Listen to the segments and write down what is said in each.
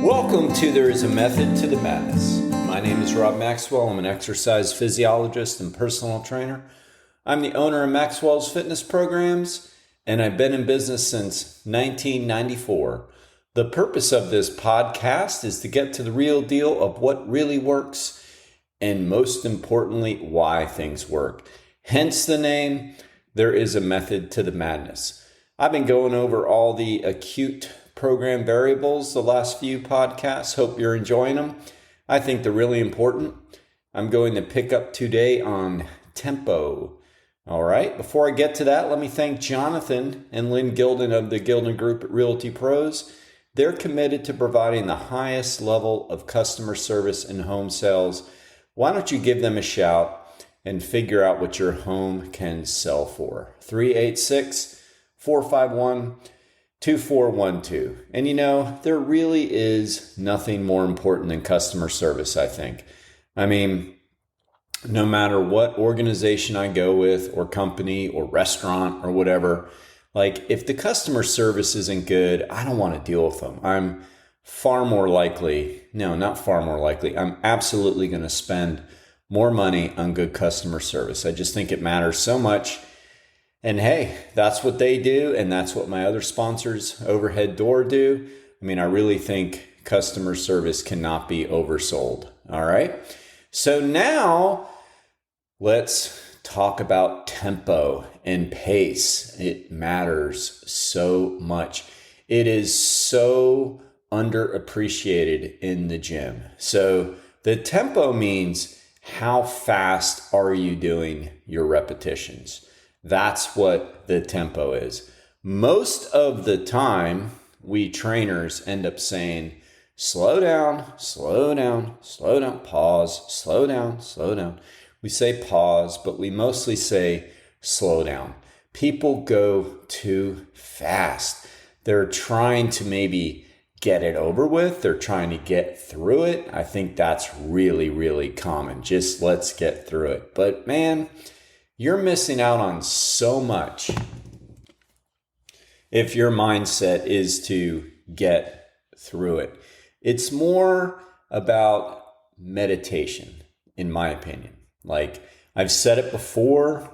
Welcome to There is a Method to the Madness. My name is Rob Maxwell. I'm an exercise physiologist and personal trainer. I'm the owner of Maxwell's fitness programs, and I've been in business since 1994. The purpose of this podcast is to get to the real deal of what really works, and most importantly, why things work. Hence the name, There is a Method to the Madness. I've been going over all the acute program variables the last few podcasts. Hope you're enjoying them. I think they're really important. I'm going to pick up today on tempo. All right, before I get to that, let me thank Jonathan and Lynn Gilden of the Gilden Group at Realty Pros. They're committed to providing the highest level of customer service in home sales. Why don't you give them a shout and figure out what your home can sell for? 386-451-2412. And you know, there really is nothing more important than customer service, I think. I mean, no matter what organization I go with or company or restaurant or whatever, like if the customer service isn't good, I don't want to deal with them. I'm absolutely going to spend more money on good customer service. I just think it matters so much. And hey, that's what they do, and that's what my other sponsors, Overhead Door, do. I mean, I really think customer service cannot be oversold. All right. So now let's talk about tempo and pace. It matters so much. It is so underappreciated in the gym. So the tempo means how fast are you doing your repetitions? That's what the tempo is. Most of the time, we trainers end up saying, slow down, slow down, slow down, pause, slow down, slow down. We say pause, but we mostly say slow down. People go too fast. They're trying to maybe get it over with. They're trying to get through it. I think that's really, really common. Just let's get through it. But man, you're missing out on so much if your mindset is to get through it. It's more about meditation, in my opinion. Like I've said it before,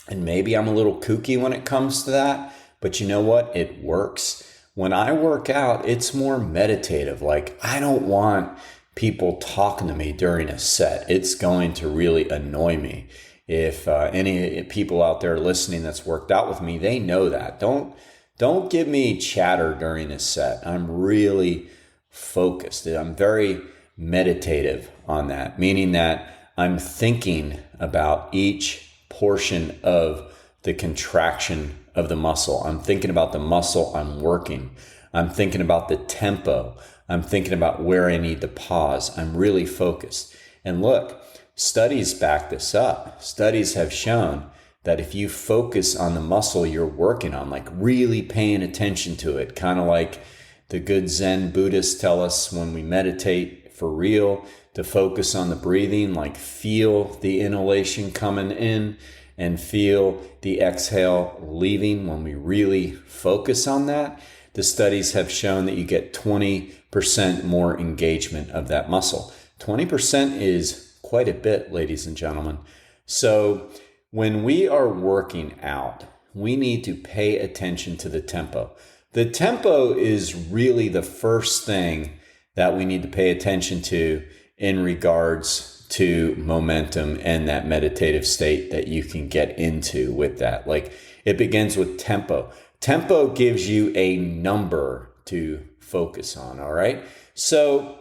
and maybe I'm a little kooky when it comes to that, but you know what? It works. When I work out, it's more meditative. Like I don't want people talking to me during a set. It's going to really annoy me. If any people out there listening that's worked out with me, they know that. Don't give me chatter during a set. I'm really focused. I'm very meditative on that, meaning that I'm thinking about each portion of the contraction of the muscle. I'm thinking about the muscle I'm working. I'm thinking about the tempo. I'm thinking about where I need to pause. I'm really focused. And look, studies back this up. Studies have shown that if you focus on the muscle you're working on, like really paying attention to it, kind of like the good Zen Buddhists tell us when we meditate for real, to focus on the breathing, like feel the inhalation coming in and feel the exhale leaving. When we really focus on that, the studies have shown that you get 20% more engagement of that muscle. 20% is quite a bit, ladies and gentlemen. So when we are working out, we need to pay attention to the tempo. The tempo is really the first thing that we need to pay attention to in regards to momentum and that meditative state that you can get into with that. Like it begins with tempo. Tempo gives you a number to focus on, all right? So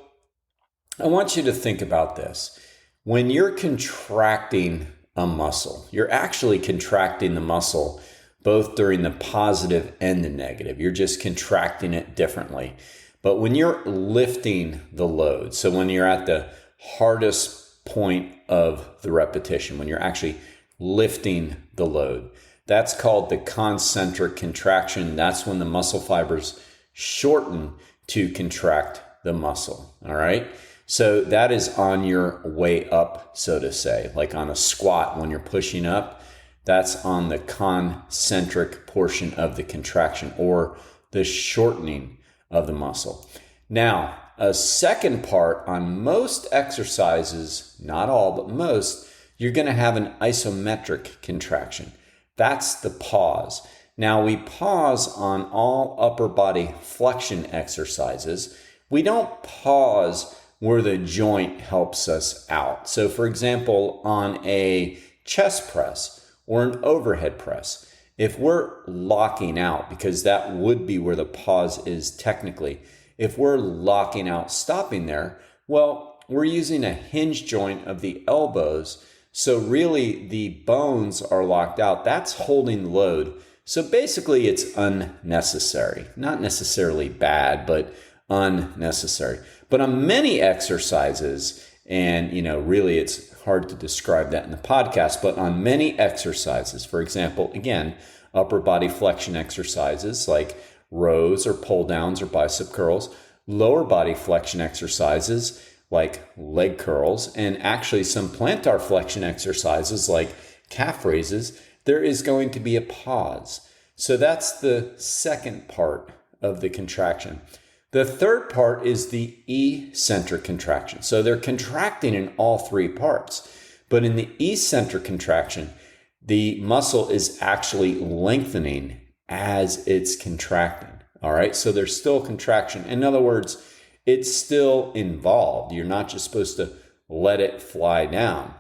I want you to think about this. When you're contracting a muscle, you're actually contracting the muscle both during the positive and the negative. You're just contracting it differently. But when you're lifting the load, so when you're at the hardest point of the repetition, when you're actually lifting the load, that's called the concentric contraction. That's when the muscle fibers shorten to contract the muscle, all right? So that is on your way up, so to say, like on a squat when you're pushing up, that's on the concentric portion of the contraction or the shortening of the muscle. Now, a second part on most exercises, not all, but most, you're going to have an isometric contraction. That's the pause. Now, we pause on all upper body flexion exercises. We don't pause where the joint helps us out. So, for example, on a chest press or an overhead press, if we're locking out, because that would be where the pause is technically, if we're locking out, stopping there, well, we're using a hinge joint of the elbows. So really the bones are locked out. That's holding load. So basically it's unnecessary. Not necessarily bad, but unnecessary. But on many exercises, and really it's hard to describe that in the podcast, but on many exercises, for example, again, upper body flexion exercises like rows or pull downs or bicep curls, lower body flexion exercises like leg curls, and actually some plantar flexion exercises like calf raises, there is going to be a pause. So that's the second part of the contraction. The third part is the eccentric contraction. So they're contracting in all three parts. But in the eccentric contraction, the muscle is actually lengthening as it's contracting. All right. So there's still contraction. In other words, it's still involved. You're not just supposed to let it fly down.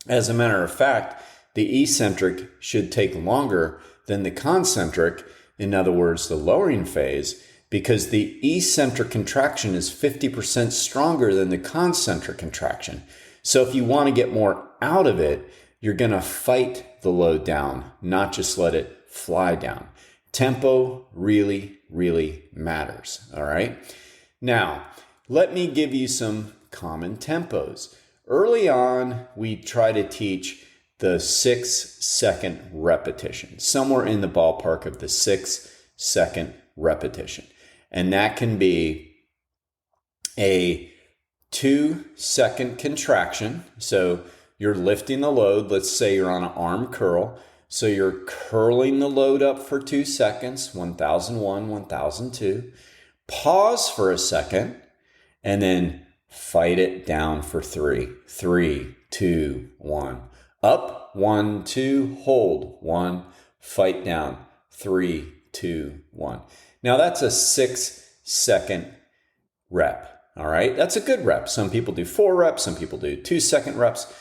As a matter of fact, the eccentric should take longer than the concentric. In other words, the lowering phase, because the eccentric contraction is 50% stronger than the concentric contraction. So if you want to get more out of it, you're going to fight the load down, not just let it fly down. Tempo really, really matters. All right. Now, let me give you some common tempos. Early on, we try to teach the 6-second repetition, somewhere in the ballpark of the 6-second repetition. And that can be a 2-second contraction. So you're lifting the load. Let's say you're on an arm curl. So you're curling the load up for 2 seconds, 1001, 1002. Pause for a second, and then fight it down for 3. 3, 2, 1. Up, 1, 2, hold, 1, fight down, 3, 2, 1. Now that's a 6-second rep. All right, that's a good rep. Some people do 4 reps, some people do 2-second reps.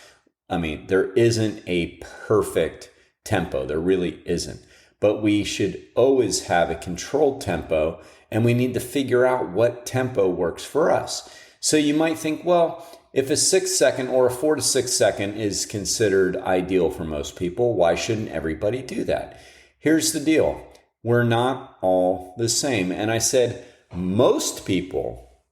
I mean, there isn't a perfect tempo. There really isn't. But we should always have a controlled tempo, and we need to figure out what tempo works for us. So you might think, well, if a 6-second or a 4 to 6 second is considered ideal for most people, why shouldn't everybody do that? Here's the deal. We're not all the same. And I said, most people,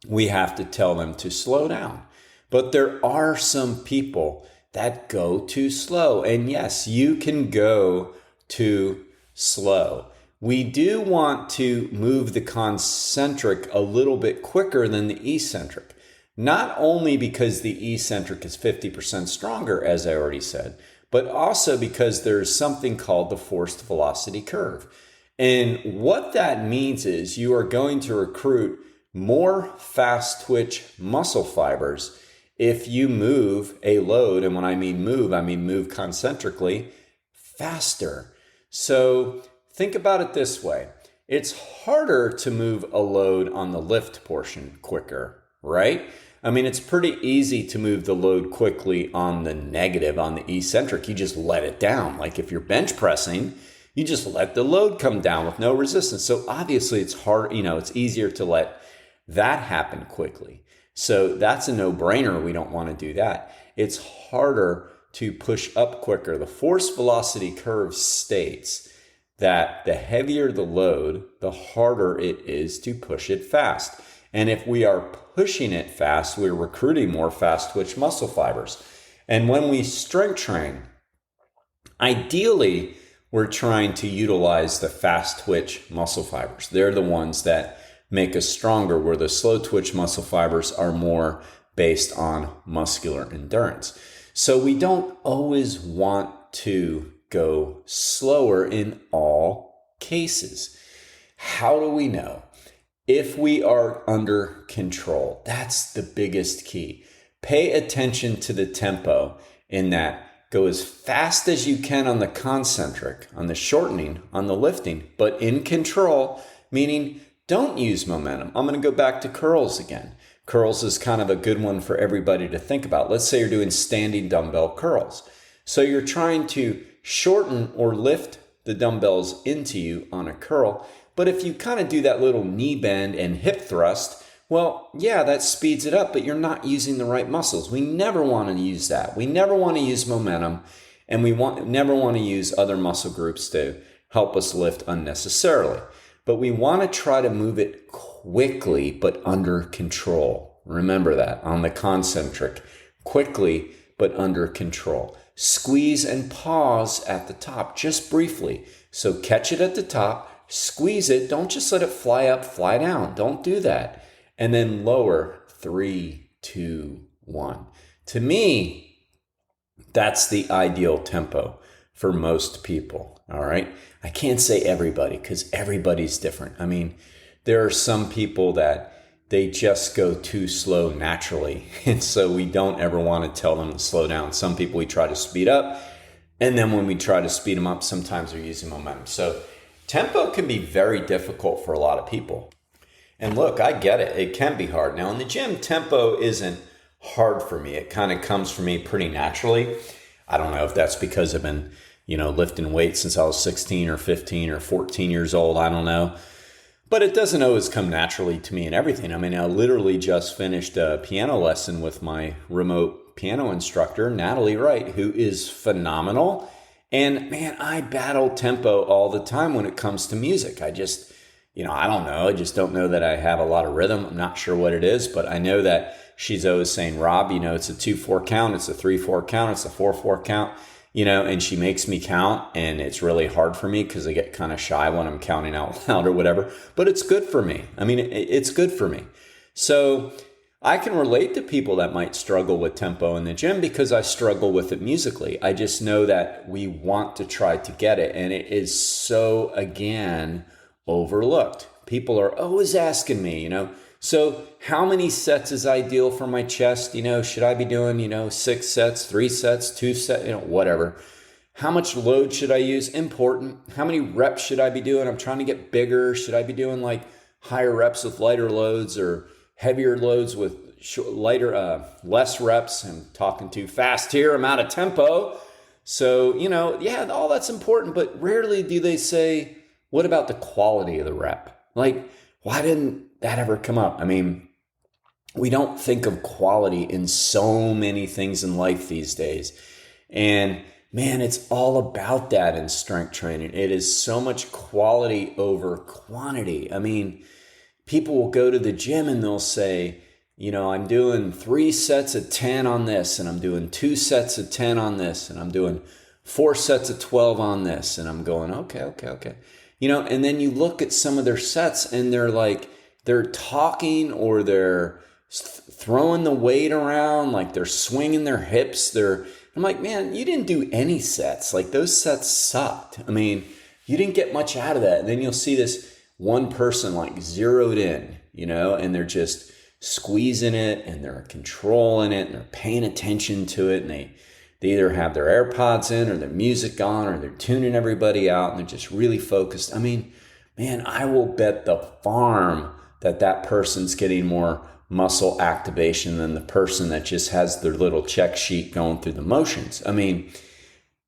we have to tell them to slow down. But there are some people that go too slow. And yes, you can go too slow. We do want to move the concentric a little bit quicker than the eccentric. Not only because the eccentric is 50% stronger, as I already said, but also because there's something called the forced velocity curve. And what that means is you are going to recruit more fast twitch muscle fibers if you move a load. And when I mean move concentrically faster. So think about it this way. It's harder to move a load on the lift portion quicker, right? I mean, it's pretty easy to move the load quickly on the negative, on the eccentric. You just let it down. Like if you're bench pressing, you just let the load come down with no resistance. So obviously it's hard, it's easier to let that happen quickly. So that's a no-brainer. We don't want to do that. It's harder to push up quicker. The force velocity curve states that the heavier the load, the harder it is to push it fast. And if we are pushing it fast, we're recruiting more fast twitch muscle fibers. And when we strength train, ideally, we're trying to utilize the fast twitch muscle fibers. They're the ones that make us stronger, where the slow twitch muscle fibers are more based on muscular endurance. So we don't always want to go slower in all cases. How do we know? if we are under control. That's the biggest key. Pay attention to the tempo in that. Go as fast as you can on the concentric, on the shortening, on the lifting, but in control, meaning don't use momentum. I'm going to go back to curls again. Curls is kind of a good one for everybody to think about. Let's say you're doing standing dumbbell curls. So you're trying to shorten or lift the dumbbells into you on a curl. But if you kind of do that little knee bend and hip thrust, well, yeah, that speeds it up, but you're not using the right muscles. We never want to use that. We never want to use momentum, and we never want to use other muscle groups to help us lift unnecessarily. But we want to try to move it quickly, but under control. Remember that on the concentric. Quickly, but under control. Squeeze and pause at the top, just briefly. So catch it at the top, squeeze it. Don't just let it fly up, fly down. Don't do that. And then lower, 3, 2, 1. To me, that's the ideal tempo for most people, all right? I can't say everybody because everybody's different. I mean, there are some people that they just go too slow naturally. And so we don't ever want to tell them to slow down. Some people we try to speed up. And then when we try to speed them up, sometimes they're using momentum. So tempo can be very difficult for a lot of people. And look, I get it. It can be hard. Now in the gym, tempo isn't hard for me. It kind of comes for me pretty naturally. I don't know if that's because I've been, lifting weights since I was 16 or 15 or 14 years old. I don't know. But it doesn't always come naturally to me and everything. I mean, I literally just finished a piano lesson with my remote piano instructor, Natalie Wright, who is phenomenal. And man, I battle tempo all the time when it comes to music. I just, I don't know. I just don't know that I have a lot of rhythm. I'm not sure what it is, but I know that she's always saying, Rob, it's a 2-4 count. It's a 3-4 count. It's a 4-4 count, and she makes me count, and it's really hard for me because I get kind of shy when I'm counting out loud or whatever, but it's good for me. I mean, it's good for me. So I can relate to people that might struggle with tempo in the gym because I struggle with it musically. I just know that we want to try to get it, and it is so, again, overlooked. People are always asking me, so how many sets is ideal for my chest? Should I be doing, 6 sets, 3 sets, 2 sets, whatever. How much load should I use? Important. How many reps should I be doing? I'm trying to get bigger. Should I be doing like higher reps with lighter loads or heavier loads with less reps? I'm talking too fast here. I'm out of tempo. So, all that's important, but rarely do they say, what about the quality of the rep? Like, why didn't that ever come up? I mean, we don't think of quality in so many things in life these days. And man, it's all about that in strength training. It is so much quality over quantity. I mean, people will go to the gym and they'll say, I'm doing 3 sets of 10 on this, and I'm doing 2 sets of 10 on this, and I'm doing 4 sets of 12 on this. And I'm going, okay. And then you look at some of their sets and they're talking or they're throwing the weight around, like they're swinging their hips. I'm like, man, you didn't do any sets. Like those sets sucked. I mean, you didn't get much out of that. And then you'll see this one person like zeroed in, and they're just squeezing it and they're controlling it and they're paying attention to it. And they either have their AirPods in or their music on or they're tuning everybody out and they're just really focused. I mean, man, I will bet the farm that person's getting more muscle activation than the person that just has their little check sheet going through the motions. I mean,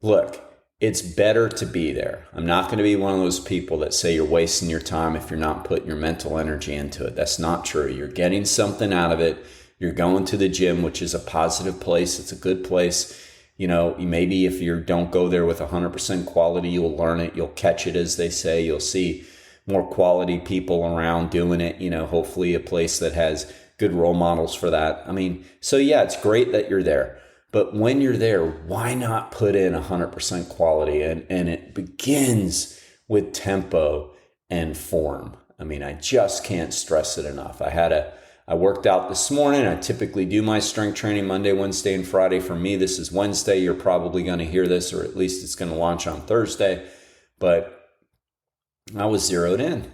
look, it's better to be there. I'm not going to be one of those people that say you're wasting your time if you're not putting your mental energy into it. That's not true. You're getting something out of it. You're going to the gym, which is a positive place. It's a good place. Maybe if you don't go there with 100% quality, you'll learn it. You'll catch it, as they say. You'll see more quality people around doing it. Hopefully a place that has good role models for that. I mean, so yeah, it's great that you're there. But when you're there, why not put in 100% quality? And it begins with tempo and form. I mean, I just can't stress it enough. I worked out this morning. I typically do my strength training Monday, Wednesday, and Friday. For me, this is Wednesday. You're probably going to hear this, or at least it's going to launch on Thursday. But I was zeroed in,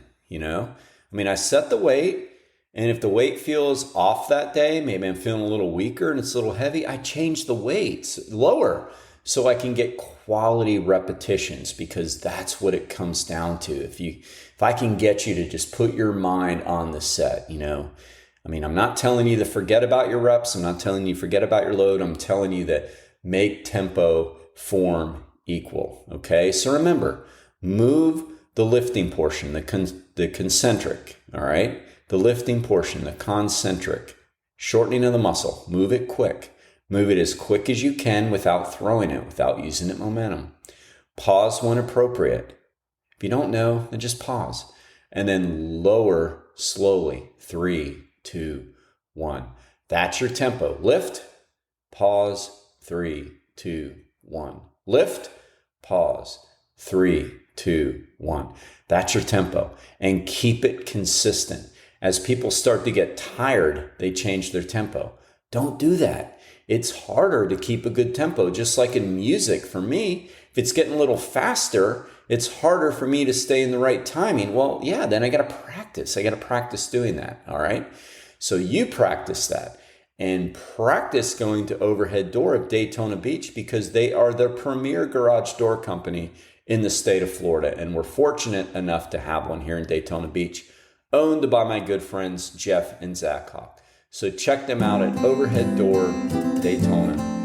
I mean, I set the weight, and if the weight feels off that day, maybe I'm feeling a little weaker and it's a little heavy, I change the weights lower so I can get quality repetitions, because that's what it comes down to. If I can get you to just put your mind on the set, I mean, I'm not telling you to forget about your reps. I'm not telling you to forget about your load. I'm telling you that make tempo, form equal. Okay. So remember, move the lifting portion, the concentric. All right. The lifting portion, the concentric, shortening of the muscle. Move it quick. Move it as quick as you can without throwing it, without using it momentum. Pause when appropriate. If you don't know, then just pause. And then lower slowly. 3, 2, 1. That's your tempo. Lift, pause, 3, 2, 1. Lift, pause, 3, 2, 1. That's your tempo. And keep it consistent. As people start to get tired, they change their tempo. Don't do that. It's harder to keep a good tempo, just like in music. For me, if it's getting a little faster, it's harder for me to stay in the right timing. Well, yeah, then I got to practice. I got to practice doing that, all right? So you practice that, and practice going to Overhead Door of Daytona Beach, because they are the premier garage door company in the state of Florida, and we're fortunate enough to have one here in Daytona Beach, owned by my good friends Jeff and Zach Hawk. So check them out at Overhead Door Daytona.